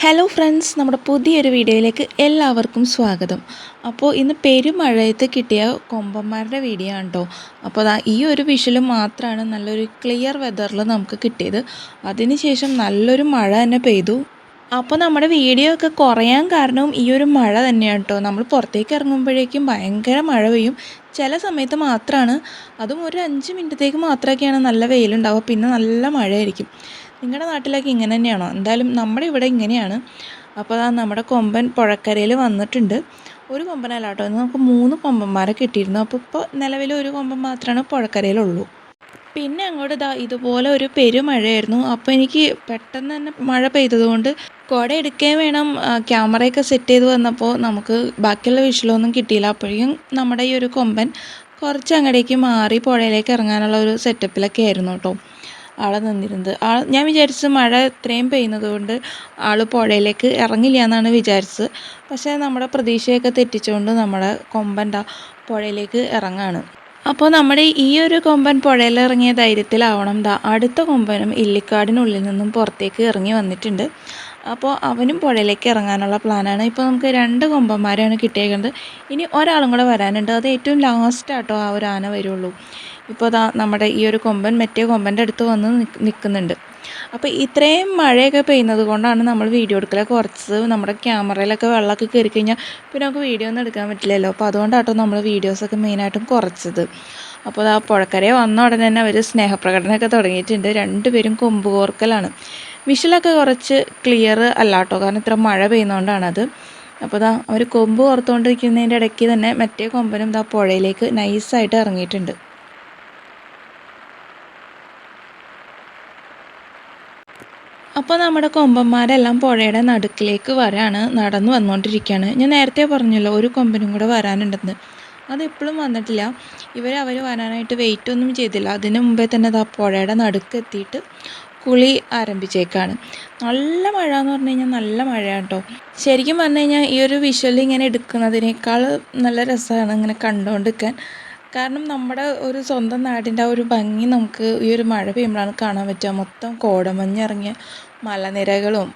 Hello friends, നമ്മുടെ പുതിയൊരു വീഡിയോയിലേക്ക് എല്ലാവർക്കും സ്വാഗതം. അപ്പോൾ ഇന്ന് പെരുമഴയത്ത് കിട്ടിയ കൊമ്പന്മാരുടെ വീഡിയോ ആണ് കേട്ടോ. അപ്പോൾ ഈ ഒരു വിഷൽ മാത്രമാണ് നല്ലൊരു ക്ലിയർ വെതറിൽ നമുക്ക് കിട്ടിയത്. അതിനുശേഷം നല്ലൊരു മഴ തന്നെ പെയ്തു. അപ്പോൾ നമ്മുടെ വീഡിയോ ഒക്കെ കുറയാൻ കാരണവും ഈ ഒരു മഴ തന്നെയാണ് കേട്ടോ. നമ്മൾ പുറത്തേക്ക് ഇറങ്ങുമ്പോഴേക്കും ഭയങ്കര മഴ പെയ്യും. ചില സമയത്ത് മാത്രമാണ്, അതും ഒരു 5 മിനിറ്റത്തേക്ക് മാത്രമൊക്കെയാണ് നല്ല വെയിലുണ്ടാവുക, പിന്നെ നല്ല മഴയായിരിക്കും. നിങ്ങളുടെ നാട്ടിലൊക്കെ ഇങ്ങനെ തന്നെയാണോ? എന്തായാലും നമ്മുടെ ഇവിടെ ഇങ്ങനെയാണ്. അപ്പോൾ നമ്മുടെ കൊമ്പൻ പുഴക്കരയിൽ വന്നിട്ടുണ്ട്. ഒരു കൊമ്പനല്ല കേട്ടോ, ഇന്ന് നമുക്ക് 3 കൊമ്പന്മാരെ കിട്ടിയിരുന്നു. അപ്പോൾ ഇപ്പോൾ നിലവിൽ ഒരു കൊമ്പൻ മാത്രമാണ് പുഴക്കരയിലുള്ളൂ. പിന്നെ അങ്ങോട്ട് ഇതുപോലെ ഒരു പെരുമഴയായിരുന്നു. അപ്പോൾ എനിക്ക് പെട്ടെന്ന് തന്നെ മഴ പെയ്തതുകൊണ്ട് കുട എടുക്കുകയും വേണം. ക്യാമറയൊക്കെ സെറ്റ് ചെയ്ത് വന്നപ്പോൾ നമുക്ക് ബാക്കിയുള്ള വിഷലൊന്നും കിട്ടിയില്ല. അപ്പോഴേക്കും നമ്മുടെ ഈ ഒരു കൊമ്പൻ കുറച്ച് അങ്ങടേക്ക് മാറി പുഴയിലേക്ക് ഇറങ്ങാനുള്ള ഒരു സെറ്റപ്പിലൊക്കെ ആയിരുന്നു കേട്ടോ ആൾ നിന്നിരുന്നത്. ഞാൻ വിചാരിച്ചു മഴ ഇത്രയും പെയ്യുന്നത് കൊണ്ട് ആൾ പുഴയിലേക്ക് ഇറങ്ങില്ല എന്നാണ് വിചാരിച്ചത്. പക്ഷേ നമ്മുടെ പ്രതീക്ഷയൊക്കെ തെറ്റിച്ചുകൊണ്ട് നമ്മുടെ കൊമ്പൻ പുഴയിലേക്ക് ഇറങ്ങാണ്. അപ്പോൾ നമ്മുടെ ഈ ഒരു കൊമ്പൻ പുഴയിലിറങ്ങിയ ധൈര്യത്തിലാവണം അടുത്ത കൊമ്പനും ഇല്ലിക്കാടിനുള്ളിൽ നിന്നും പുറത്തേക്ക് ഇറങ്ങി വന്നിട്ടുണ്ട്. അപ്പോൾ അവനും പുഴയിലേക്ക് ഇറങ്ങാനുള്ള പ്ലാനാണ്. ഇപ്പോൾ നമുക്ക് 2 കൊമ്പന്മാരെയാണ് കിട്ടിയേക്കുന്നത്. ഇനി ഒരാളും കൂടെ വരാനുണ്ട്. അത് ഏറ്റവും ലാസ്റ്റാട്ടോ ആ ഒരു ആന വരുള്ളൂ. ഇപ്പോൾ നമ്മുടെ ഈ ഒരു കൊമ്പൻ മറ്റേ കൊമ്പൻ്റെ അടുത്ത് വന്ന് നിൽക്കുന്നുണ്ട്. അപ്പോൾ ഇത്രയും മഴയൊക്കെ പെയ്യുന്നത് കൊണ്ടാണ് നമ്മൾ വീഡിയോ എടുക്കലൊക്കെ കുറച്ചത്. നമ്മുടെ ക്യാമറയിലൊക്കെ വെള്ളമൊക്കെ കയറി കഴിഞ്ഞാൽ പിന്നെ നമുക്ക് വീഡിയോ ഒന്നും എടുക്കാൻ പറ്റില്ലല്ലോ. അപ്പോൾ അതുകൊണ്ടാട്ടോ നമ്മൾ വീഡിയോസൊക്കെ മെയിനായിട്ടും കുറച്ചത്. അപ്പോൾ പുഴക്കരയെ വന്ന ഉടനെ തന്നെ അവർ സ്നേഹപ്രകടനമൊക്കെ തുടങ്ങിയിട്ടുണ്ട്. 2 പേരും കൊമ്പ് കോർക്കലാണ്. വിഷലൊക്കെ കുറച്ച് ക്ലിയർ അല്ല കേട്ടോ, കാരണം ഇത്ര മഴ പെയ്യുന്നതുകൊണ്ടാണത്. അപ്പോൾ അവർ കൊമ്പ് കോർത്തുകൊണ്ടിരിക്കുന്നതിൻ്റെ ഇടയ്ക്ക് തന്നെ മറ്റേ കൊമ്പനും പുഴയിലേക്ക് നൈസായിട്ട് ഇറങ്ങിയിട്ടുണ്ട്. അപ്പോൾ നമ്മുടെ കൊമ്പന്മാരെല്ലാം പുഴയുടെ നടുക്കിലേക്ക് നടന്നു വന്നുകൊണ്ടിരിക്കുകയാണ്. ഞാൻ നേരത്തെ പറഞ്ഞല്ലോ ഒരു കൊമ്പനും കൂടെ വരാനുണ്ടെന്ന്. അതെപ്പോഴും വന്നിട്ടില്ല. അവർ വരാനായിട്ട് വെയിറ്റ് ഒന്നും ചെയ്തില്ല. അതിന് മുമ്പേ തന്നെ പുഴയുടെ നടുക്കെത്തിയിട്ട് കുളി ആരംഭിച്ചേക്കാണ്. നല്ല മഴ എന്ന് പറഞ്ഞു കഴിഞ്ഞാൽ നല്ല മഴയാണ് കേട്ടോ. ശരിക്കും പറഞ്ഞു കഴിഞ്ഞാൽ ഈ ഒരു വിഷ്വൽ ഇങ്ങനെ എടുക്കുന്നതിനേക്കാൾ നല്ല രസമാണ് ഇങ്ങനെ കണ്ടുകൊണ്ടിരിക്കാൻ. കാരണം നമ്മുടെ ഒരു സ്വന്തം നാടിൻ്റെ ആ ഒരു ഭംഗി നമുക്ക് ഈ ഒരു മഴ പെയ്യുമ്പോഴാണ് കാണാൻ പറ്റുക. മൊത്തം കോടമഞ്ഞിറങ്ങിയ മലനിരകളും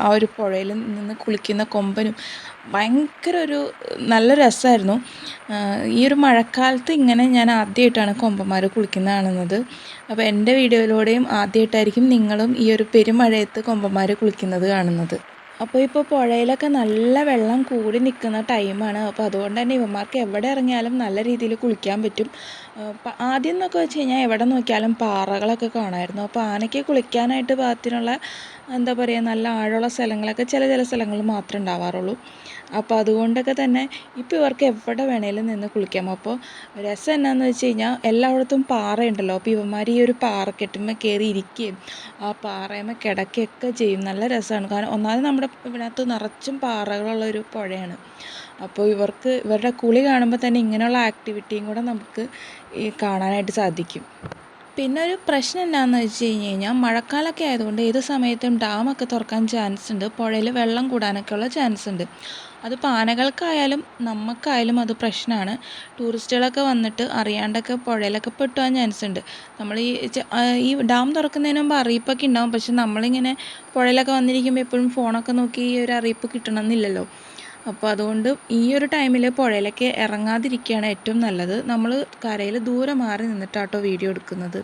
ആ ഒരു പുഴയിൽ നിന്ന് കുളിക്കുന്ന കൊമ്പനും ഭയങ്കര ഒരു നല്ല രസമായിരുന്നു. ഈ ഒരു മഴക്കാലത്ത് ഇങ്ങനെ ഞാൻ ആദ്യമായിട്ടാണ് കൊമ്പന്മാർ കുളിക്കുന്നത് കാണുന്നത്. അപ്പോൾ എൻ്റെ വീഡിയോയിലൂടെയും ആദ്യമായിട്ടായിരിക്കും നിങ്ങളും ഈ ഒരു പെരുമഴയത്ത് കൊമ്പന്മാർ കുളിക്കുന്നത് കാണുന്നത്. അപ്പോൾ ഇപ്പോൾ പുഴയിലൊക്കെ നല്ല വെള്ളം കൂടി നിൽക്കുന്ന ടൈമാണ്. അപ്പോൾ അതുകൊണ്ട് തന്നെ ഇവന്മാർക്ക് എവിടെ ഇറങ്ങിയാലും നല്ല രീതിയിൽ കുളിക്കാൻ പറ്റും. ആദ്യം എന്നൊക്കെ വെച്ച് കഴിഞ്ഞാൽ എവിടെ നോക്കിയാലും പാറകളൊക്കെ കാണാമായിരുന്നു. അപ്പോൾ ആനയ്ക്ക് കുളിക്കാനായിട്ട് പാകത്തിനുള്ള എന്താ പറയുക, നല്ല ആഴമുള്ള സ്ഥലങ്ങളൊക്കെ ചില സ്ഥലങ്ങളിൽ മാത്രമേ ഉണ്ടാവാറുള്ളൂ. അപ്പോൾ അതുകൊണ്ടൊക്കെ തന്നെ ഇപ്പോൾ ഇവർക്ക് എവിടെ വേണേലും നിന്ന് കുളിക്കാം. അപ്പോൾ രസം എന്നാന്ന് വെച്ച് കഴിഞ്ഞാൽ എല്ലായിടത്തും പാറയുണ്ടല്ലോ. അപ്പോൾ ഇവന്മാർ ഈ ഒരു പാറക്കെട്ടുമ്മേ കയറി ഇരിക്കുകയും ആ പാറയമ്മ കിടക്കുകയൊക്കെ ചെയ്യും. നല്ല രസമാണ്. കാരണം ഒന്നാമത് നമ്മുടെ ഇതിനകത്ത് നിറച്ചും പാറകളുള്ളൊരു പുഴയാണ്. അപ്പോൾ ഇവരുടെ കുളി കാണുമ്പോൾ തന്നെ ഇങ്ങനെയുള്ള ആക്ടിവിറ്റിയും കൂടെ നമുക്ക് ഈ കാണാനായിട്ട് സാധിക്കും. പിന്നെ ഒരു പ്രശ്നം എന്താണെന്ന് വെച്ച് കഴിഞ്ഞാൽ മഴക്കാലമൊക്കെ ആയതുകൊണ്ട് ഏത് സമയത്തും ഡാമൊക്കെ തുറക്കാൻ ചാൻസ് ഉണ്ട്. പുഴയിൽ വെള്ളം കൂടാനൊക്കെ ഉള്ള ചാൻസ് ഉണ്ട്. അതിപ്പോൾ ആനകൾക്കായാലും നമുക്കായാലും അത് പ്രശ്നമാണ്. ടൂറിസ്റ്റുകളൊക്കെ വന്നിട്ട് അറിയാണ്ടൊക്കെ പുഴയിലൊക്കെ പെട്ടുപോകാൻ ചാൻസ് ഉണ്ട്. നമ്മൾ ഈ ഡാം തുറക്കുന്നതിന് മുമ്പ് അറിയിപ്പൊക്കെ ഉണ്ടാകും. പക്ഷെ നമ്മളിങ്ങനെ പുഴയിലൊക്കെ വന്നിരിക്കുമ്പോൾ എപ്പോഴും ഫോണൊക്കെ നോക്കി ഈ ഒരു അറിയിപ്പ് കിട്ടണമെന്നില്ലല്ലോ. അപ്പോൾ അതുകൊണ്ട് ഈ ഒരു ടൈമിൽ പുഴയിലൊക്കെ ഇറങ്ങാതിരിക്കുകയാണ് ഏറ്റവും നല്ലത്. നമ്മൾ കരയിൽ ദൂരെ മാറി നിന്നിട്ടാട്ടോ വീഡിയോ എടുക്കുന്നത്.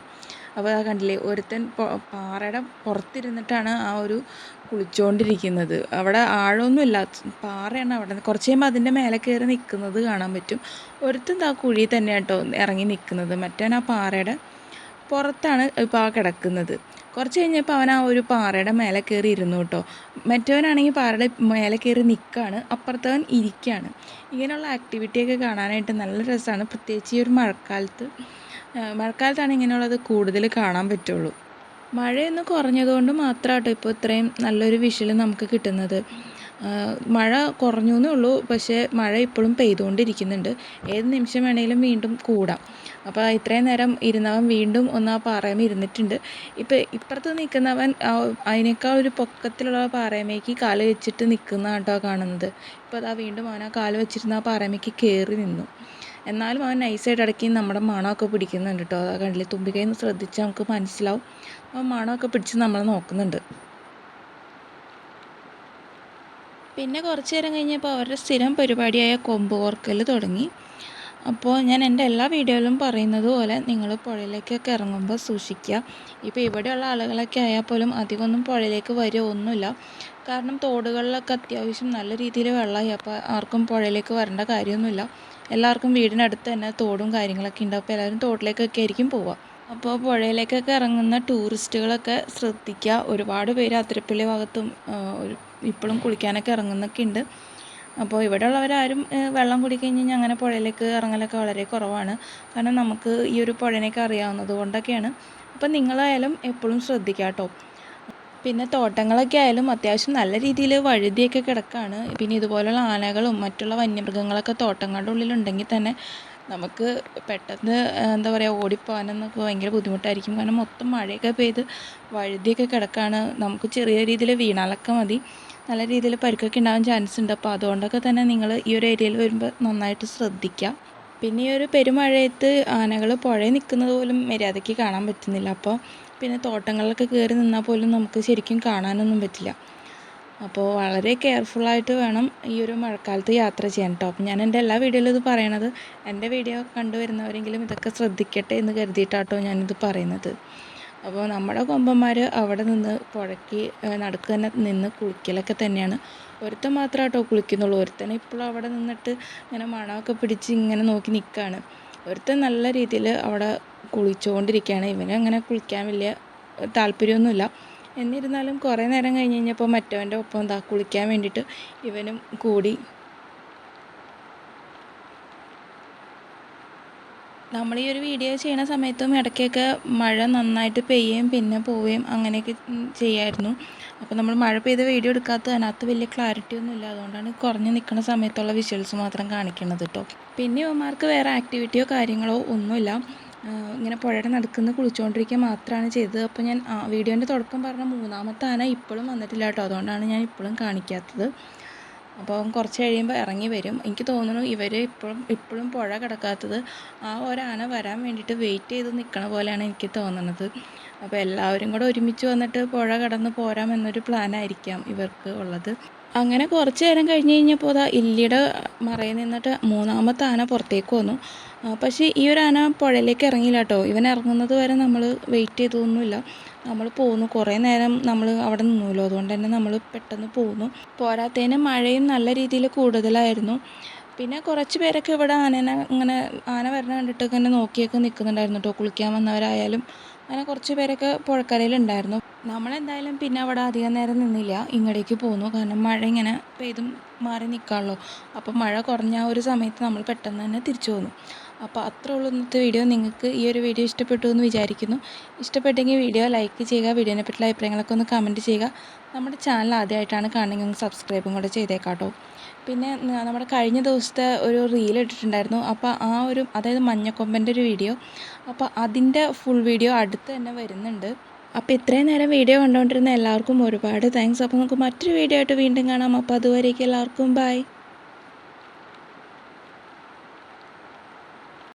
അപ്പോൾ കണ്ടില്ലേ, ഒരുത്തൻ പാറയുടെ പുറത്തിരുന്നിട്ടാണ് ആ ഒരു കുളിച്ചുകൊണ്ടിരിക്കുന്നത്. അവിടെ ആഴമൊന്നുമില്ല, പാറയാണ്. അവിടെ കുറച്ച് കഴിയുമ്പോൾ അതിൻ്റെ മേലെ കയറി നിൽക്കുന്നത് കാണാൻ പറ്റും. ഒരുത്തൻ കുഴി തന്നെ കേട്ടോ ഇറങ്ങി നിൽക്കുന്നത്. മറ്റവൻ ആ പാറയുടെ പുറത്താണ് ഇപ്പോൾ ആ കിടക്കുന്നത്. കുറച്ച് കഴിഞ്ഞപ്പോൾ അവൻ ആ ഒരു പാറയുടെ മേലെ കയറി ഇരുന്നു കേട്ടോ. മറ്റവനാണെങ്കിൽ പാറയുടെ മേലെ കയറി നിൽക്കുകയാണ്, അപ്പുറത്തവൻ ഇരിക്കുകയാണ്. ഇങ്ങനെയുള്ള ആക്ടിവിറ്റിയൊക്കെ കാണാനായിട്ട് നല്ല രസമാണ്. പ്രത്യേകിച്ച് ഈ ഒരു മഴക്കാലത്താണ് ഇങ്ങനെയുള്ളത് കൂടുതൽ കാണാൻ പറ്റുള്ളൂ. മഴയൊന്ന് കുറഞ്ഞതുകൊണ്ട് മാത്രമാട്ടോ ഇപ്പോൾ ഇത്രയും നല്ലൊരു വിഷ്വൽ നമുക്ക് കിട്ടുന്നത്. മഴ കുറഞ്ഞു എന്നേ ഉള്ളൂ, പക്ഷേ മഴ ഇപ്പോഴും പെയ്തുകൊണ്ടിരിക്കുന്നുണ്ട്. ഏത് നിമിഷം വേണമെങ്കിലും വീണ്ടും കൂടാം. അപ്പോൾ ഇത്രയും നേരം ഇരുന്നവൻ വീണ്ടും ഒന്ന് ആ പാറയമേ ഇരുന്നിട്ടുണ്ട്. ഇപ്പുറത്ത് നിൽക്കുന്നവൻ അതിനേക്കാൾ ഒരു പൊക്കത്തിലുള്ള പാറയമേക്ക് കാല് വെച്ചിട്ട് നിൽക്കുന്നതാണ് കേട്ടോ കാണുന്നത്. ഇപ്പോൾ വീണ്ടും അവൻ ആ കാല് വെച്ചിരുന്ന ആ പാറയമേക്ക് കയറി നിന്നു. എന്നാലും അവൻ നൈസായിട്ട് ഇടയ്ക്ക് നമ്മുടെ മണമൊക്കെ പിടിക്കുന്നുണ്ട് കേട്ടോ. കണ്ടില്ലേ, തുമ്പിക്കൈന്ന് ശ്രദ്ധിച്ചാൽ നമുക്ക് മനസ്സിലാവും. അവൻ മണമൊക്കെ പിടിച്ച് നമ്മൾ നോക്കുന്നുണ്ട്. പിന്നെ കുറച്ച് നേരം കഴിഞ്ഞപ്പോൾ അവരുടെ സ്ഥിരം പരിപാടിയായ കൊമ്പ് കോർക്കൽ തുടങ്ങി. അപ്പോൾ ഞാൻ എൻ്റെ എല്ലാ വീഡിയോയിലും പറയുന്നത് പോലെ നിങ്ങൾ പുഴയിലേക്കൊക്കെ ഇറങ്ങുമ്പോൾ സൂക്ഷിക്കുക. ഇപ്പോൾ ഇവിടെയുള്ള ആളുകളൊക്കെ ആയാൽ പോലും അധികമൊന്നും പുഴയിലേക്ക് ഒന്നുമില്ല. കാരണം തോടുകളിലൊക്കെ അത്യാവശ്യം നല്ല രീതിയിൽ വെള്ളമായി. അപ്പോൾ ആർക്കും പുഴയിലേക്ക് വരേണ്ട കാര്യമൊന്നുമില്ല. എല്ലാവർക്കും വീടിനടുത്ത് തന്നെ തോടും കാര്യങ്ങളൊക്കെ ഉണ്ട്. അപ്പോൾ എല്ലാവരും തോട്ടിലേക്കൊക്കെ ആയിരിക്കും പോവുക. അപ്പോൾ പുഴയിലേക്കൊക്കെ ഇറങ്ങുന്ന ടൂറിസ്റ്റുകളൊക്കെ ശ്രദ്ധിക്കുക. ഒരുപാട് പേര് അതിരപ്പള്ളി ഭാഗത്തും ഇപ്പോഴും കുളിക്കാനൊക്കെ ഇറങ്ങുന്നൊക്കെ ഉണ്ട്. അപ്പോൾ ഇവിടെയുള്ളവരാരും വെള്ളം കുടിക്കഴിഞ്ഞ് കഴിഞ്ഞാൽ അങ്ങനെ പുഴയിലേക്ക് ഇറങ്ങലൊക്കെ വളരെ കുറവാണ്. കാരണം നമുക്ക് ഈ ഒരു പുഴയൊക്കെ അറിയാവുന്നത് കൊണ്ടൊക്കെയാണ്. അപ്പോൾ നിങ്ങളായാലും എപ്പോഴും ശ്രദ്ധിക്കുക കേട്ടോ. പിന്നെ തോട്ടങ്ങളൊക്കെ ആയാലും അത്യാവശ്യം നല്ല രീതിയിൽ വഴുതിയൊക്കെ കിടക്കുകയാണ്. പിന്നെ ഇതുപോലുള്ള ആനകളും മറ്റുള്ള വന്യമൃഗങ്ങളൊക്കെ തോട്ടങ്ങളുടെ ഉള്ളിലുണ്ടെങ്കിൽ തന്നെ നമുക്ക് പെട്ടെന്ന് എന്താ പറയുക ഓടിപ്പോകാനൊക്കെ ഭയങ്കര ബുദ്ധിമുട്ടായിരിക്കും. കാരണം മൊത്തം മഴയൊക്കെ പെയ്ത് വഴുതിയൊക്കെ കിടക്കുകയാണ്. നമുക്ക് ചെറിയ രീതിയിൽ വീണാലൊക്കെ മതി, നല്ല രീതിയിൽ പരിക്കൊക്കെ ഉണ്ടാകാൻ ചാൻസ് ഉണ്ട്. അപ്പോൾ അതുകൊണ്ടൊക്കെ തന്നെ നിങ്ങൾ ഈ ഒരു ഏരിയയിൽ വരുമ്പോൾ നന്നായിട്ട് ശ്രദ്ധിക്കുക. പിന്നെ ഈ ഒരു പെരുമഴയത്ത് ആനകൾ പുഴയിൽ നിൽക്കുന്നത് പോലും മര്യാദയ്ക്ക് കാണാൻ പറ്റുന്നില്ല. അപ്പോൾ പിന്നെ തോട്ടങ്ങളിലൊക്കെ കയറി നിന്നാൽ പോലും നമുക്ക് ശരിക്കും കാണാനൊന്നും പറ്റില്ല. അപ്പോൾ വളരെ കെയർഫുള്ളായിട്ട് വേണം ഈ ഒരു മഴക്കാലത്ത് യാത്ര ചെയ്യാൻ കേട്ടോ. അപ്പം ഞാൻ എൻ്റെ എല്ലാ വീഡിയോയിലും ഇത് പറയണത്, എൻ്റെ വീഡിയോ കണ്ടുവരുന്നവരെങ്കിലും ഇതൊക്കെ ശ്രദ്ധിക്കട്ടെ എന്ന് കരുതിയിട്ടാട്ടോ ഞാനിത് പറയുന്നത്. അപ്പോൾ നമ്മുടെ കൊമ്പന്മാർ അവിടെ നിന്ന് പുഴയ്ക്ക് നടുക്ക് തന്നെ നിന്ന് കുളിക്കലൊക്കെ തന്നെയാണ്. ഒരുത്തൻ മാത്രമേ കേട്ടോ കുളിക്കുന്നുള്ളൂ. ഒരുത്തൻ ഇപ്പോഴും അവിടെ നിന്നിട്ട് ഇങ്ങനെ മണമൊക്കെ പിടിച്ച് ഇങ്ങനെ നോക്കി നിൽക്കുകയാണ്. ഒരുത്തൻ നല്ല രീതിയിൽ അവിടെ കുളിച്ചുകൊണ്ടിരിക്കുകയാണ്. ഇവന് അങ്ങനെ കുളിക്കാൻ വലിയ താല്പര്യമൊന്നുമില്ല. എന്നിരുന്നാലും കുറേ നേരം കഴിഞ്ഞ് കഴിഞ്ഞപ്പോൾ മറ്റവൻ്റെ ഒപ്പം എന്താ കുളിക്കാൻ വേണ്ടിയിട്ട് ഇവനും കൂടി. നമ്മൾ ഈ ഒരു വീഡിയോ ചെയ്യുന്ന സമയത്തും ഇടയ്ക്കൊക്കെ മഴ നന്നായിട്ട് പെയ്യുകയും പിന്നെ പോവുകയും അങ്ങനെയൊക്കെ ചെയ്യായിരുന്നു. അപ്പോൾ നമ്മൾ മഴ പെയ്ത വീഡിയോ എടുക്കാത്തത് അതിനകത്ത് വലിയ ക്ലാരിറ്റി ഒന്നും ഇല്ല. അതുകൊണ്ടാണ് കുറഞ്ഞ് നിൽക്കുന്ന സമയത്തുള്ള വിഷ്വൽസ് മാത്രം കാണിക്കുന്നത് കേട്ടോ. പിന്നെ ഇവന്മാർക്ക് വേറെ ആക്ടിവിറ്റിയോ കാര്യങ്ങളോ ഒന്നുമില്ല. ഇങ്ങനെ പുഴയുടെ നടുക്കുന്ന് കുളിച്ചുകൊണ്ടിരിക്കുക മാത്രമാണ് ചെയ്തത്. അപ്പോൾ ഞാൻ വീഡിയോൻ്റെ തുടക്കം പറഞ്ഞ മൂന്നാമത്തെ ആന ഇപ്പോഴും വന്നിട്ടില്ല കേട്ടോ. അതുകൊണ്ടാണ് ഞാൻ ഇപ്പോഴും കാണിക്കാത്തത്. അപ്പോൾ കുറച്ച് കഴിയുമ്പോൾ ഇറങ്ങി വരും. എനിക്ക് തോന്നുന്നു ഇവർ ഇപ്പോഴും പുഴ കിടക്കാത്തത് ആ ഒരാന വരാൻ വേണ്ടിയിട്ട് വെയിറ്റ് ചെയ്ത് നിൽക്കണ പോലെയാണ് എനിക്ക് തോന്നുന്നത്. അപ്പോൾ എല്ലാവരും കൂടെ ഒരുമിച്ച് വന്നിട്ട് പുഴ കടന്ന് പോരാമെന്നൊരു പ്ലാനായിരിക്കാം ഇവർക്ക് ഉള്ളത്. അങ്ങനെ കുറച്ച് നേരം കഴിഞ്ഞ് കഴിഞ്ഞപ്പോൾ അതാ ഇല്ലിയുടെ മറയിൽ നിന്നിട്ട് മൂന്നാമത്തെ ആന പുറത്തേക്ക് വന്നു. പക്ഷേ ഈ ഒരു ആന പുഴയിലേക്ക് ഇറങ്ങിയില്ല കേട്ടോ. ഇവൻ ഇറങ്ങുന്നത് വരെ നമ്മൾ വെയിറ്റ് ചെയ്തൊന്നുമില്ല. നമ്മൾ പോന്നു. കുറേ നേരം നമ്മൾ അവിടെ നിന്നുമല്ലോ, അതുകൊണ്ട് തന്നെ നമ്മൾ പെട്ടെന്ന് പോന്നു. പോരാത്തതിന് മഴയും നല്ല രീതിയിൽ കൂടുതലായിരുന്നു. പിന്നെ കുറച്ച് പേരൊക്കെ ഇവിടെ ആന വരണ കണ്ടിട്ടൊക്കെ തന്നെ നോക്കിയൊക്കെ നിൽക്കുന്നുണ്ടായിരുന്നു കേട്ടോ. കുളിക്കാൻ വന്നവരായാലും അങ്ങനെ കുറച്ച് പേരൊക്കെ പുഴക്കരയിലുണ്ടായിരുന്നു. നമ്മളെന്തായാലും പിന്നെ അവിടെ അധികം നേരം നിന്നില്ല, ഇങ്ങടേക്ക് പോന്നു. കാരണം മഴ ഇങ്ങനെ പെയ്തും മാറി നിൽക്കാമല്ലോ. അപ്പോൾ മഴ കുറഞ്ഞ ആ ഒരു സമയത്ത് നമ്മൾ പെട്ടെന്ന് തന്നെ തിരിച്ചു പോന്നു. അപ്പോൾ അത്രേ ഉള്ളൂ ഇന്നത്തെ വീഡിയോ. നിങ്ങൾക്ക് ഈ ഒരു വീഡിയോ ഇഷ്ടപ്പെട്ടു എന്ന് വിചാരിക്കുന്നു. ഇഷ്ടപ്പെട്ടെങ്കിൽ വീഡിയോ ലൈക്ക് ചെയ്യുക, വീഡിയോനെ പറ്റിയുള്ള അഭിപ്രായങ്ങളൊക്കെ ഒന്ന് കമൻറ്റ് ചെയ്യുക. നമ്മുടെ ചാനൽ ആദ്യമായിട്ടാണ് കാണണമെങ്കിൽ ഒന്ന് സബ്സ്ക്രൈബും കൂടെ ചെയ്തേക്കാട്ടോ. പിന്നെ നമ്മുടെ കഴിഞ്ഞ ദിവസത്തെ ഒരു റീൽ ഇട്ടിട്ടുണ്ടായിരുന്നു. അപ്പോൾ അതായത് മഞ്ഞക്കൊമ്പൻ്റെ ഒരു വീഡിയോ, അപ്പോൾ അതിൻ്റെ ഫുൾ വീഡിയോ അടുത്ത് തന്നെ വരുന്നുണ്ട്. അപ്പോൾ ഇത്രയും നേരം വീഡിയോ കണ്ടുകൊണ്ടിരുന്ന എല്ലാവർക്കും ഒരുപാട് താങ്ക്സ്. അപ്പോൾ നമുക്ക് മറ്റൊരു വീഡിയോ ആയിട്ട് വീണ്ടും കാണാം. അപ്പോൾ അതുവരേക്കും എല്ലാവർക്കും ബൈ.